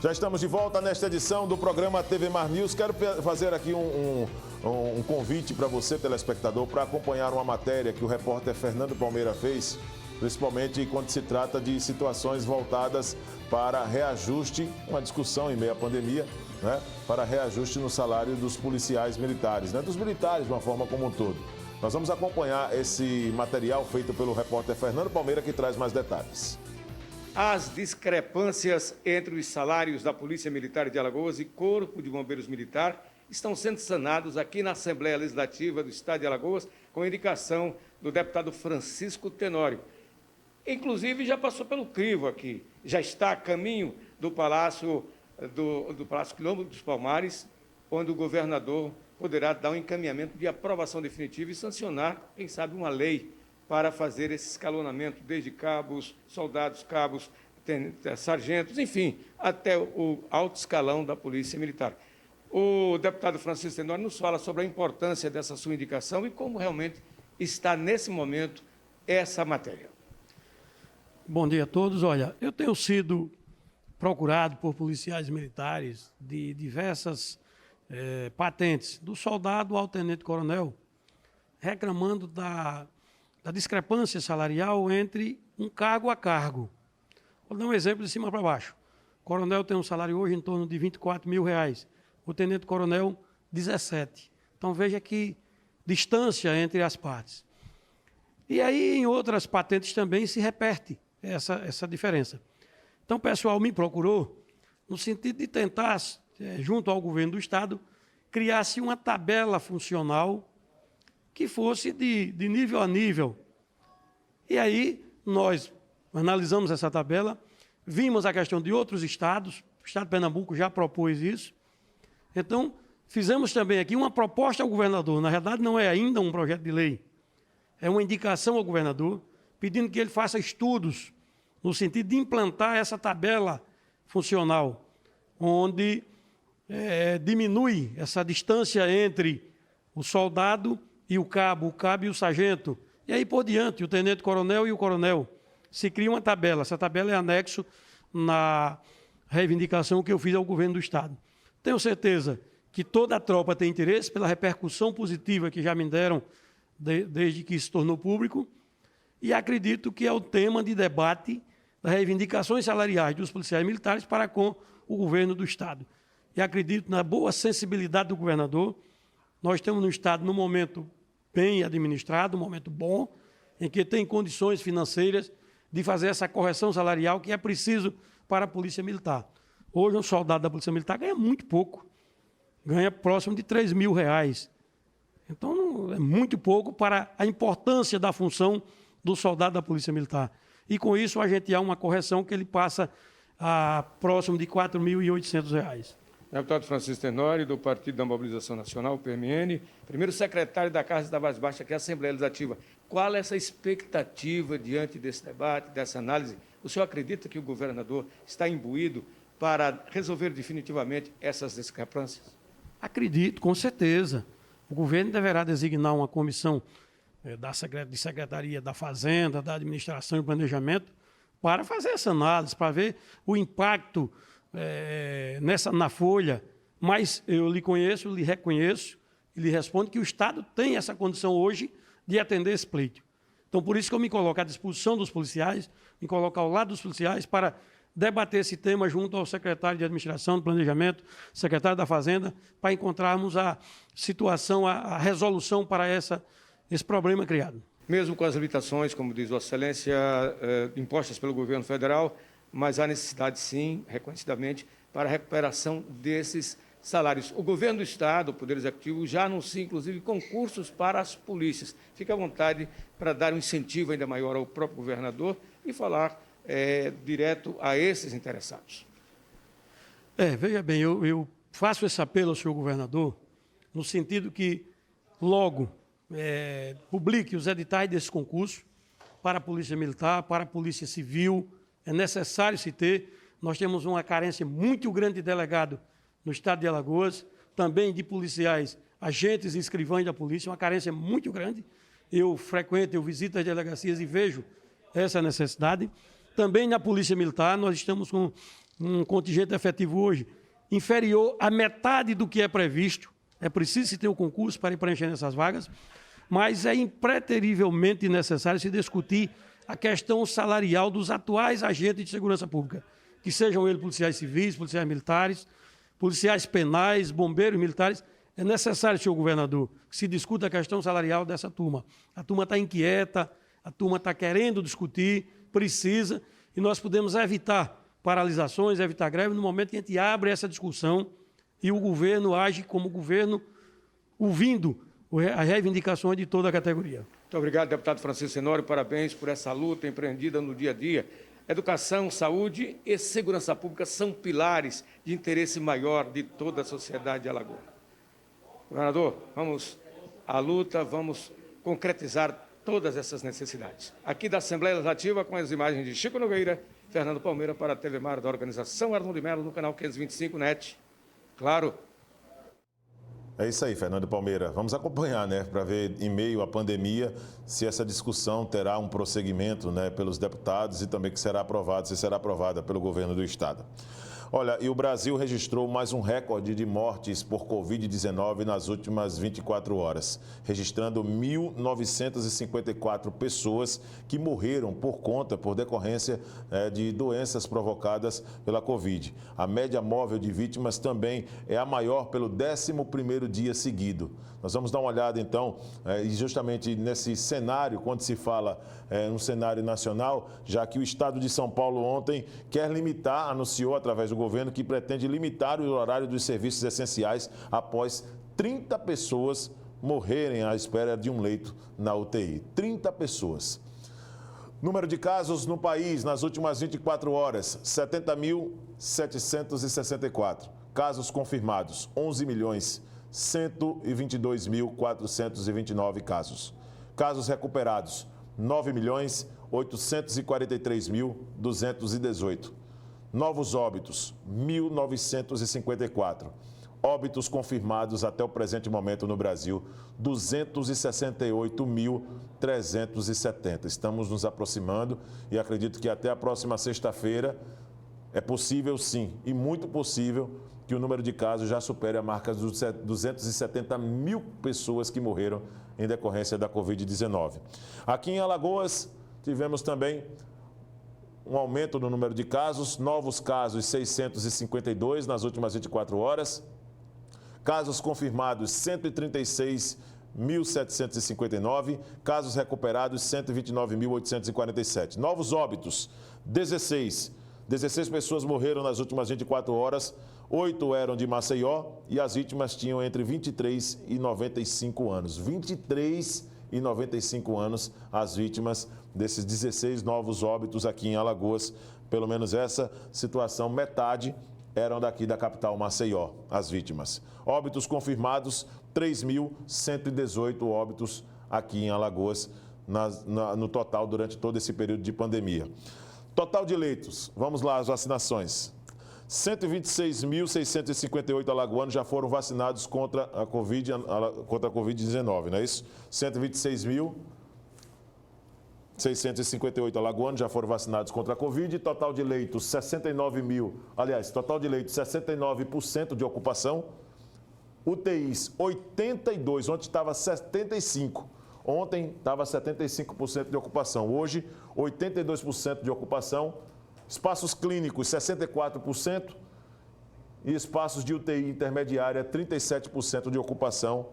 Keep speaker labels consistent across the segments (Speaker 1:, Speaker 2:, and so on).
Speaker 1: Já estamos de volta nesta edição do programa TV Mar News. Quero fazer aqui um convite para você, telespectador, para acompanhar uma matéria que o repórter Fernando Palmeira fez, principalmente quando se trata de situações voltadas para reajuste, uma discussão em meio à pandemia, né, para reajuste no salário dos policiais militares, né, dos militares de uma forma como um todo. Nós vamos acompanhar esse material feito pelo repórter Fernando Palmeira, que traz mais detalhes.
Speaker 2: As discrepâncias entre os salários da Polícia Militar de Alagoas e Corpo de Bombeiros Militar estão sendo sanados aqui na Assembleia Legislativa do Estado de Alagoas, com indicação do deputado Francisco Tenório. Inclusive, já passou pelo crivo aqui, já está a caminho do Palácio Quilombo dos Palmares, onde o governador poderá dar um encaminhamento de aprovação definitiva e sancionar, quem sabe, uma lei para fazer esse escalonamento, desde cabos, soldados, cabos, sargentos, enfim, até o alto escalão da Polícia Militar. O deputado Francisco Tenório nos fala sobre a importância dessa sua indicação e como realmente está, nesse momento, essa matéria.
Speaker 3: Bom dia a todos. Olha, eu tenho sido procurado por policiais militares de diversas patentes, do soldado ao tenente-coronel, reclamando da discrepância salarial entre um cargo a cargo. Vou dar um exemplo de cima para baixo. O coronel tem um salário hoje em torno de R$24 mil, o tenente-coronel 17. Então veja que distância entre as partes. E aí em outras patentes também se repete essa diferença. Então o pessoal me procurou no sentido de tentar, junto ao governo do Estado, criar-se uma tabela funcional que fosse de nível a nível. E aí nós analisamos essa tabela, vimos a questão de outros estados, o estado de Pernambuco já propôs isso. Então, fizemos também aqui uma proposta ao governador. Na verdade, não é ainda um projeto de lei, é uma indicação ao governador, pedindo que ele faça estudos no sentido de implantar essa tabela funcional, onde diminui essa distância entre o soldado e o cabo e o sargento, e aí por diante, o tenente-coronel e o coronel. Se cria uma tabela, essa tabela é anexo na reivindicação que eu fiz ao governo do Estado. Tenho certeza que toda a tropa tem interesse pela repercussão positiva que já me deram desde que se tornou público, e acredito que é o tema de debate das reivindicações salariais dos policiais militares para com o governo do Estado. E acredito na boa sensibilidade do governador. Nós temos no Estado, num momento bem administrado, um momento bom, em que tem condições financeiras de fazer essa correção salarial que é preciso para a Polícia Militar. Hoje, um soldado da Polícia Militar ganha muito pouco, ganha próximo de R$3 mil. Então, é muito pouco para a importância da função do soldado da Polícia Militar. E, com isso, a gente há uma correção que ele passa a próximo de R$ 4.800.
Speaker 2: Deputado Francisco Tenório, do Partido da Mobilização Nacional, PMN, primeiro secretário da Casa da Voz Baixa, que é a Assembleia Legislativa. Qual é essa expectativa diante desse debate, dessa análise? O senhor acredita que o governador está imbuído para resolver definitivamente essas discrepâncias? Acredito,
Speaker 3: com certeza. O governo deverá designar uma comissão de Secretaria da Fazenda, da Administração e Planejamento, para fazer essa análise, para ver o impacto na folha, mas eu lhe conheço, lhe reconheço e lhe respondo que o Estado tem essa condição hoje de atender esse pleito. Então, por isso que eu me coloco à disposição dos policiais, me coloco ao lado dos policiais para debater esse tema junto ao secretário de Administração, do Planejamento, secretário da Fazenda, para encontrarmos a situação, a resolução para esse problema criado.
Speaker 2: Mesmo com as limitações, como diz Vossa Excelência, impostas pelo governo federal, mas há necessidade, sim, reconhecidamente, para a recuperação desses salários. O governo do Estado, o Poder Executivo, já anuncia, inclusive, concursos para as polícias. Fique à vontade para dar um incentivo ainda maior ao próprio governador e falar direto a esses interessados.
Speaker 3: Veja bem, eu faço esse apelo ao senhor governador, no sentido que logo publique os editais desse concurso para a Polícia Militar, para a Polícia Civil. É necessário se ter. Nós temos uma carência muito grande de delegado no estado de Alagoas, também de policiais, agentes e escrivães da polícia, uma carência muito grande. Eu visito as delegacias e vejo essa necessidade. Também na Polícia Militar, nós estamos com um contingente efetivo hoje inferior à metade do que é previsto. É preciso se ter um concurso para ir preenchendo essas vagas, mas é impreterivelmente necessário se discutir a questão salarial dos atuais agentes de segurança pública, que sejam eles policiais civis, policiais militares, policiais penais, bombeiros militares. É necessário, senhor governador, que se discuta a questão salarial dessa turma. A turma está inquieta, a turma está querendo discutir, precisa, e nós podemos evitar paralisações, evitar greve, no momento que a gente abre essa discussão e o governo age como governo, ouvindo as reivindicações de toda a categoria.
Speaker 2: Muito obrigado, deputado Francisco Tenório. Parabéns por essa luta empreendida no dia a dia. Educação, saúde e segurança pública são pilares de interesse maior de toda a sociedade de Alagoas. Governador, vamos à luta, vamos concretizar todas essas necessidades. Aqui da Assembleia Legislativa, com as imagens de Chico Nogueira, Fernando Palmeira para a TV Mar da organização Arnon de Melo, no canal 525 NET. Claro.
Speaker 1: É isso aí, Fernando Palmeira. Vamos acompanhar, né, para ver, em meio à pandemia, se essa discussão terá um prosseguimento, né, pelos deputados e também que será aprovada, se será aprovada pelo governo do Estado. Olha, e o Brasil registrou mais um recorde de mortes por Covid-19 nas últimas 24 horas, registrando 1.954 pessoas que morreram por decorrência de doenças provocadas pela Covid. A média móvel de vítimas também é a maior pelo 11º dia seguido. Nós vamos dar uma olhada, então, e justamente nesse cenário, quando se fala um cenário nacional, já que o Estado de São Paulo ontem quer limitar, anunciou através do governo que pretende limitar o horário dos serviços essenciais após 30 pessoas morrerem à espera de um leito na UTI. 30 pessoas. Número de casos no país nas últimas 24 horas, 70.764. Casos confirmados, 11.122.429 casos. Casos recuperados, 9.843.218. Novos óbitos, 1.954. Óbitos confirmados até o presente momento no Brasil, 268.370. Estamos nos aproximando e acredito que até a próxima sexta-feira é possível sim, e muito possível, que o número de casos já supere a marca dos 270 mil pessoas que morreram em decorrência da Covid-19. Aqui em Alagoas, tivemos também um aumento no número de casos, novos casos 652 nas últimas 24 horas, casos confirmados 136.759, casos recuperados 129.847, novos óbitos 16 pessoas morreram nas últimas 24 horas, 8 eram de Maceió e as vítimas tinham entre 23 e 95 anos. 23 e 95 anos as vítimas desses 16 novos óbitos aqui em Alagoas. Pelo menos essa situação, metade eram daqui da capital Maceió, as vítimas. Óbitos confirmados, 3.118 óbitos aqui em Alagoas, no total durante todo esse período de pandemia. Total de leitos, vamos lá, as vacinações. 126.658 alagoanos já foram vacinados contra a Covid-19, não é isso? 126.658 alagoanos já foram vacinados contra a Covid, total de leitos 69% de ocupação, UTIs 82, ontem estava 75%. Ontem estava 75% de ocupação, hoje 82% de ocupação, espaços clínicos 64% e espaços de UTI intermediária 37% de ocupação.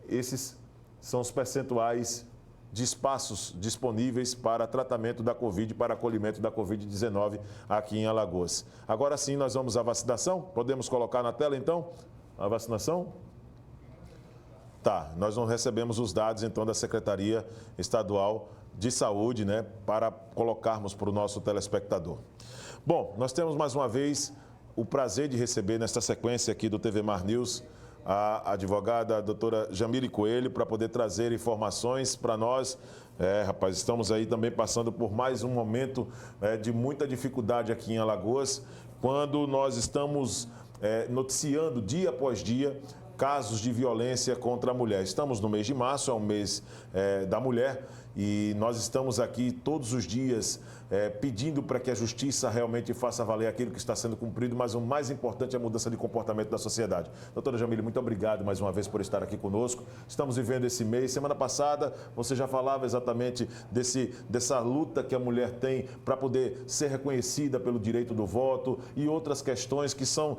Speaker 1: Esses são os percentuais de espaços disponíveis para tratamento da Covid, para acolhimento da Covid-19 aqui em Alagoas. Agora sim, nós vamos à vacinação. Podemos colocar na tela então a vacinação? Tá, nós não recebemos os dados, então, da Secretaria Estadual de Saúde, né, para colocarmos para o nosso telespectador. Bom, nós temos mais uma vez o prazer de receber, nesta sequência aqui do TV Mar News, a advogada a doutora Jamile Coelho, para poder trazer informações para nós. Rapaz, estamos aí também passando por mais um momento de muita dificuldade aqui em Alagoas, quando nós estamos noticiando dia após dia casos de violência contra a mulher. Estamos no mês de março, é o mês da mulher, E nós estamos aqui todos os dias pedindo para que a justiça realmente faça valer aquilo que está sendo cumprido, mas o mais importante é a mudança de comportamento da sociedade. Doutora Jamile, muito obrigado mais uma vez por estar aqui conosco. Estamos vivendo esse mês. Semana passada você já falava exatamente dessa luta que a mulher tem para poder ser reconhecida pelo direito do voto e outras questões que são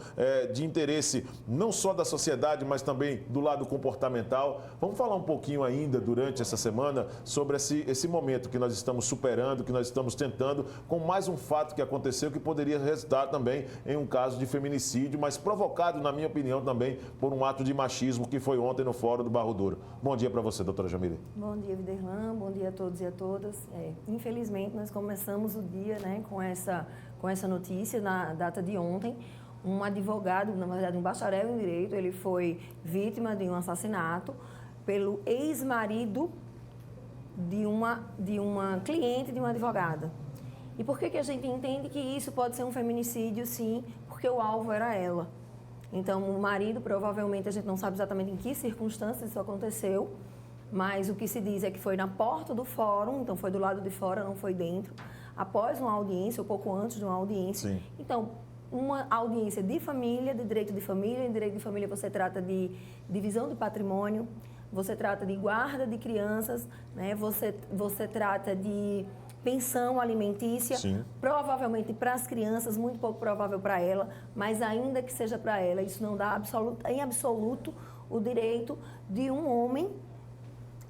Speaker 1: de interesse não só da sociedade, mas também do lado comportamental. Vamos falar um pouquinho ainda durante essa semana sobre esse momento que nós estamos superando, que nós estamos tentando, com mais um fato que aconteceu que poderia resultar também em um caso de feminicídio, mas provocado, na minha opinião, também por um ato de machismo que foi ontem no Fórum do Barro Duro. Bom dia para você, doutora Jamile.
Speaker 4: Bom dia, Viderlan. Bom dia a todos e a todas. Infelizmente, nós começamos o dia, né, com essa notícia na data de ontem. Um advogado, na verdade um bacharel em direito, ele foi vítima de um assassinato pelo ex-marido de uma cliente de uma advogada. E por que a gente entende que isso pode ser um feminicídio? Sim, porque o alvo era ela. Então, o marido, provavelmente, a gente não sabe exatamente em que circunstâncias isso aconteceu, mas o que se diz é que foi na porta do fórum, então foi do lado de fora, não foi dentro, após uma audiência, ou pouco antes de uma audiência.
Speaker 1: Sim.
Speaker 4: Então, uma audiência de família, de direito de família. Em direito de família você trata de divisão de patrimônio, você trata de guarda de crianças, né? Você trata de pensão alimentícia,
Speaker 1: Sim.
Speaker 4: Provavelmente para as crianças, muito pouco provável para ela, mas ainda que seja para ela, isso não dá em absoluto o direito de um homem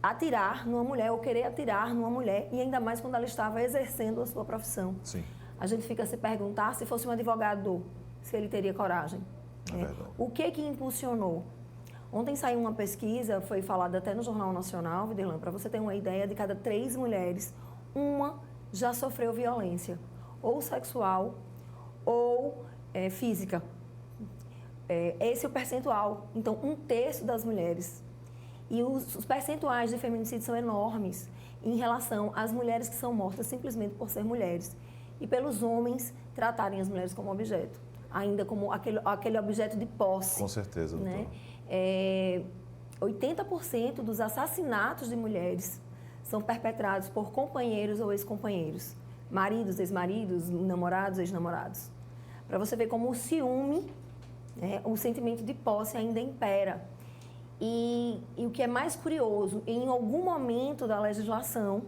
Speaker 4: atirar numa mulher ou querer atirar numa mulher, e ainda mais quando ela estava exercendo a sua profissão.
Speaker 1: Sim.
Speaker 4: A gente fica a se perguntar se fosse um advogado, se ele teria coragem. O que impulsionou? Ontem saiu uma pesquisa, foi falada até no Jornal Nacional, Viderlan, para você ter uma ideia, de cada 3 mulheres, uma já sofreu violência, ou sexual, ou física. Esse é o percentual. Então, 1/3 das mulheres. E os percentuais de feminicídio são enormes em relação às mulheres que são mortas simplesmente por ser mulheres. E pelos homens tratarem as mulheres como objeto, ainda como aquele objeto de posse.
Speaker 1: Com certeza, doutora.
Speaker 4: Né? 80% dos assassinatos de mulheres são perpetrados por companheiros ou ex-companheiros, maridos, ex-maridos, namorados, ex-namorados. Para você ver como o ciúme, né, o sentimento de posse ainda impera. E o que é mais curioso, em algum momento da legislação,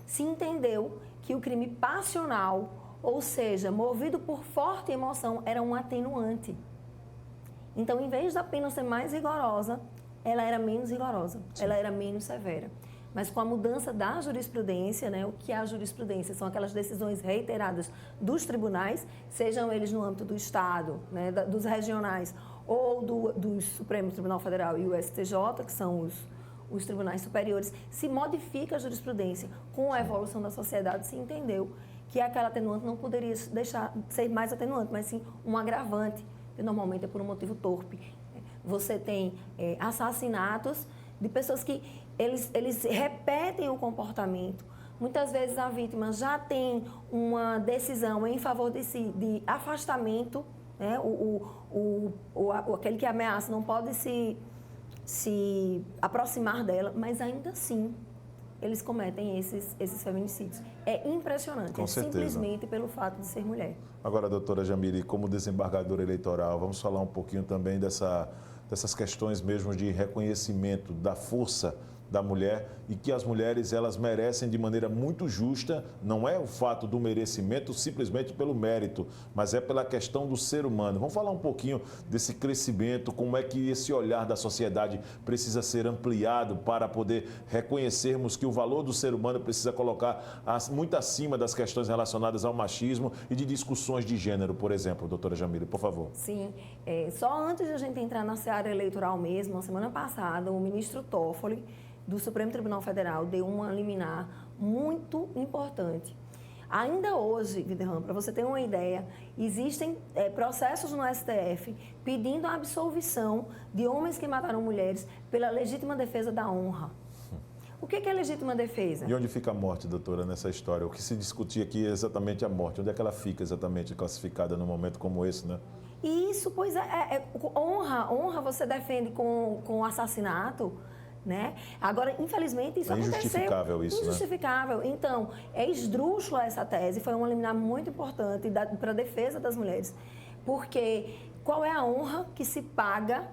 Speaker 4: se entendeu que o crime passional, ou seja, movido por forte emoção, era um atenuante. Então, em vez da pena ser mais rigorosa, ela era menos rigorosa, ela era menos severa. Mas com a mudança da jurisprudência, né, o que é a jurisprudência? São aquelas decisões reiteradas dos tribunais, sejam eles no âmbito do Estado, né, dos regionais, ou do Supremo Tribunal Federal e o STJ, que são os tribunais superiores, se modifica a jurisprudência. Com a evolução da sociedade, se entendeu que aquela atenuante não poderia deixar de ser mais atenuante, mas sim um agravante, que normalmente é por um motivo torpe. Você tem assassinatos de pessoas que eles repetem o comportamento. Muitas vezes a vítima já tem uma decisão em favor de afastamento, né? Aquele que ameaça não pode se aproximar dela, mas ainda assim eles cometem esses feminicídios. É impressionante,
Speaker 1: Com certeza.
Speaker 4: Simplesmente pelo fato de ser mulher.
Speaker 1: Agora, doutora Jamile, como desembargadora eleitoral, vamos falar um pouquinho também dessas questões mesmo de reconhecimento da força da mulher e que as mulheres elas merecem de maneira muito justa. Não é o fato do merecimento simplesmente pelo mérito, mas é pela questão do ser humano. Vamos falar um pouquinho desse crescimento, como é que esse olhar da sociedade precisa ser ampliado para poder reconhecermos que o valor do ser humano precisa colocar muito acima das questões relacionadas ao machismo e de discussões de gênero, por exemplo. Doutora Jamile, por favor.
Speaker 4: Sim, só antes de a gente entrar na seara eleitoral mesmo, na semana passada, o ministro Toffoli, do Supremo Tribunal Federal, deu uma liminar muito importante. Ainda hoje, Viderlan, para você ter uma ideia, existem processos no STF pedindo a absolvição de homens que mataram mulheres pela legítima defesa da honra. O que é legítima defesa?
Speaker 1: E onde fica a morte, doutora, nessa história? O que se discutia aqui é exatamente a morte. Onde é que ela fica exatamente classificada num momento como esse, né?
Speaker 4: Isso, pois honra você defende com assassinato. Né? Agora, infelizmente, isso aconteceu.
Speaker 1: Injustificável isso,
Speaker 4: Injustificável.
Speaker 1: né?
Speaker 4: Então, é esdrúxula essa tese, foi uma liminar muito importante para a defesa das mulheres. Porque qual é a honra que se paga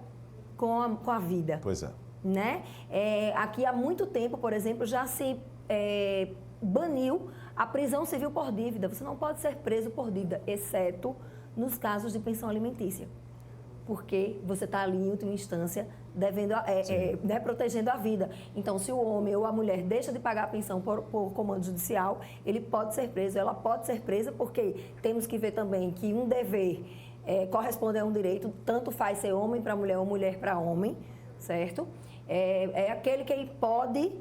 Speaker 4: com a vida?
Speaker 1: Pois é.
Speaker 4: Né? Aqui há muito tempo, por exemplo, já se baniu a prisão civil por dívida. Você não pode ser preso por dívida, exceto nos casos de pensão alimentícia. Porque você está ali, em última instância, devendo, né, protegendo a vida. Então, se o homem ou a mulher deixa de pagar a pensão por comando judicial, ele pode ser preso, ela pode ser presa, porque temos que ver também que um dever corresponde a um direito, tanto faz ser homem para mulher ou mulher para homem, certo? É aquele que pode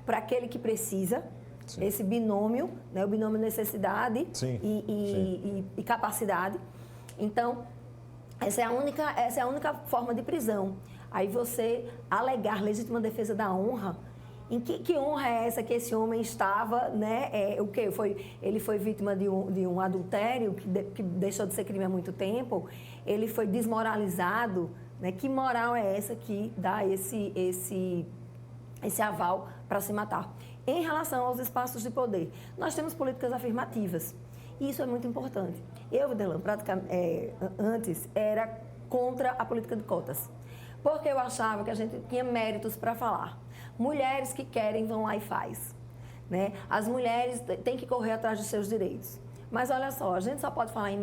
Speaker 4: para aquele que precisa. Sim. Esse binômio, né, o binômio necessidade e capacidade. Então, essa é a única forma de prisão. Aí você alegar legítima defesa da honra. Em que honra é essa que esse homem estava, né? O quê? Ele foi vítima de um adultério que deixou de ser crime há muito tempo. Ele foi desmoralizado, né? Que moral é essa que dá esse aval para se matar? Em relação aos espaços de poder, nós temos políticas afirmativas. E isso é muito importante. Eu, Videlã, antes era contra a política de cotas. Porque eu achava que a gente tinha méritos para falar. Mulheres que querem vão lá e faz. Né? As mulheres têm que correr atrás dos seus direitos. Mas olha só, a gente só pode falar em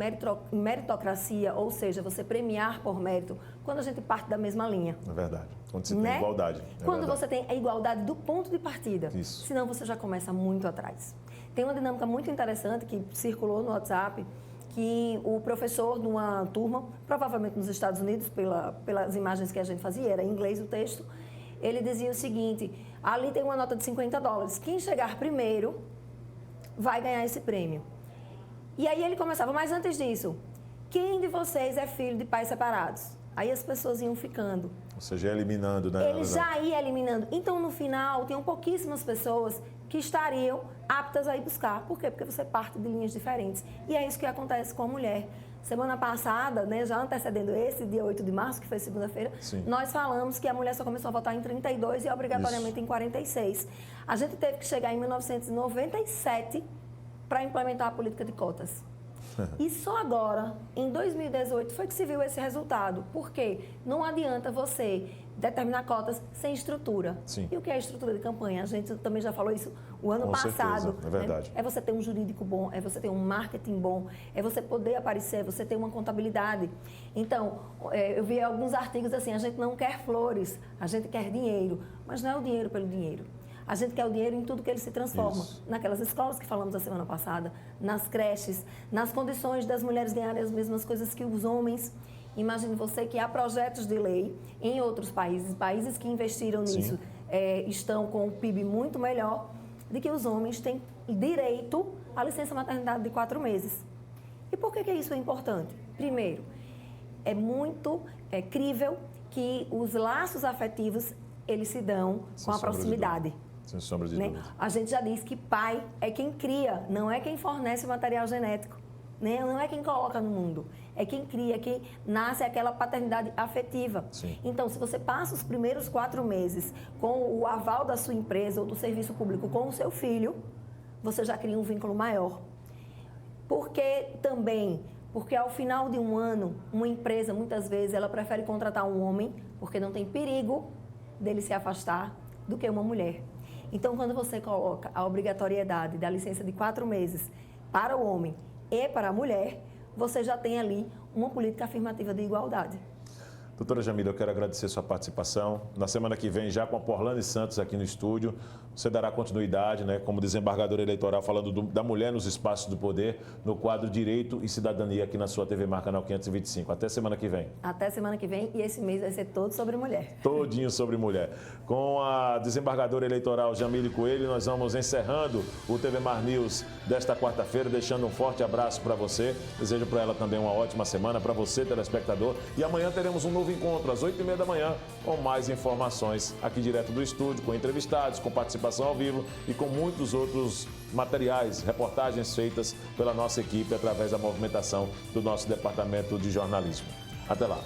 Speaker 4: meritocracia, ou seja, você premiar por mérito, quando a gente parte da mesma linha.
Speaker 1: É verdade. Quando você tem igualdade.
Speaker 4: Quando você tem a igualdade do ponto de partida.
Speaker 1: Isso.
Speaker 4: Senão você já começa muito atrás. Tem uma dinâmica muito interessante que circulou no WhatsApp, que o professor de uma turma, provavelmente nos Estados Unidos, pelas imagens que a gente fazia, era em inglês o texto, ele dizia o seguinte: ali tem uma nota de $50, quem chegar primeiro vai ganhar esse prêmio. E aí ele começava, mas antes disso, quem de vocês é filho de pais separados? Aí as pessoas iam ficando.
Speaker 1: Ou seja, eliminando, né?
Speaker 4: Ele já ia eliminando. Então, no final, tinham pouquíssimas pessoas que estariam aptas a ir buscar. Por quê? Porque você parte de linhas diferentes. E é isso que acontece com a mulher. Semana passada, né, já antecedendo esse dia 8 de março, que foi segunda-feira, nós falamos que a mulher só começou a votar em 32 e obrigatoriamente em 46. A gente teve que chegar em 1997 para implementar a política de cotas. E só agora, em 2018, foi que se viu esse resultado. Por quê? Não adianta você determinar cotas sem estrutura.
Speaker 1: Sim.
Speaker 4: E o que é a estrutura de campanha? A gente também já falou isso o ano
Speaker 1: Com
Speaker 4: passado.
Speaker 1: certeza, é verdade.
Speaker 4: Né? É você ter um jurídico bom, é você ter um marketing bom, é você poder aparecer, é você ter uma contabilidade. Então, eu vi alguns artigos assim, a gente não quer flores, a gente quer dinheiro. Mas não é o dinheiro pelo dinheiro. A gente quer o dinheiro em tudo que ele se transforma. Isso. Naquelas escolas que falamos a semana passada, nas creches, nas condições das mulheres ganharem as mesmas coisas que os homens. Imagine você que há projetos de lei em outros países, países que investiram nisso, estão com um PIB muito melhor, de que os homens têm direito à licença maternidade de 4 meses. E por que isso é importante? Primeiro, é muito crível que os laços afetivos, eles se dão com a proximidade.
Speaker 1: Sem sombra de dúvida.
Speaker 4: A gente já diz que pai é quem cria, não é quem fornece o material genético. Né? Não é quem coloca no mundo, é quem cria, quem nasce aquela paternidade afetiva.
Speaker 1: Sim.
Speaker 4: Então, se você passa os primeiros 4 meses com o aval da sua empresa ou do serviço público com o seu filho, você já cria um vínculo maior. Porque ao final de um ano, uma empresa, muitas vezes, ela prefere contratar um homem, porque não tem perigo dele se afastar, do que uma mulher. Então, quando você coloca a obrigatoriedade da licença de 4 meses para o homem e para a mulher, você já tem ali uma política afirmativa de igualdade.
Speaker 1: Doutora Jamília, eu quero agradecer sua participação. Na semana que vem, já com a Porlane Santos aqui no estúdio, você dará continuidade, né, como desembargadora eleitoral, falando da mulher nos espaços do poder, no quadro Direito e Cidadania aqui na sua TV Mar, canal 525. Até semana que vem.
Speaker 4: Até semana que vem, e esse mês vai ser todo sobre mulher.
Speaker 1: Todinho sobre mulher. Com a desembargadora eleitoral Jamília Coelho, nós vamos encerrando o TV Mar News desta quarta-feira, deixando um forte abraço para você. Desejo para ela também uma ótima semana, para você, telespectador. E amanhã teremos um novo encontro, às 8h30 da manhã, com mais informações aqui direto do estúdio, com entrevistados, com participação ao vivo e com muitos outros materiais, reportagens feitas pela nossa equipe através da movimentação do nosso departamento de jornalismo. Até lá.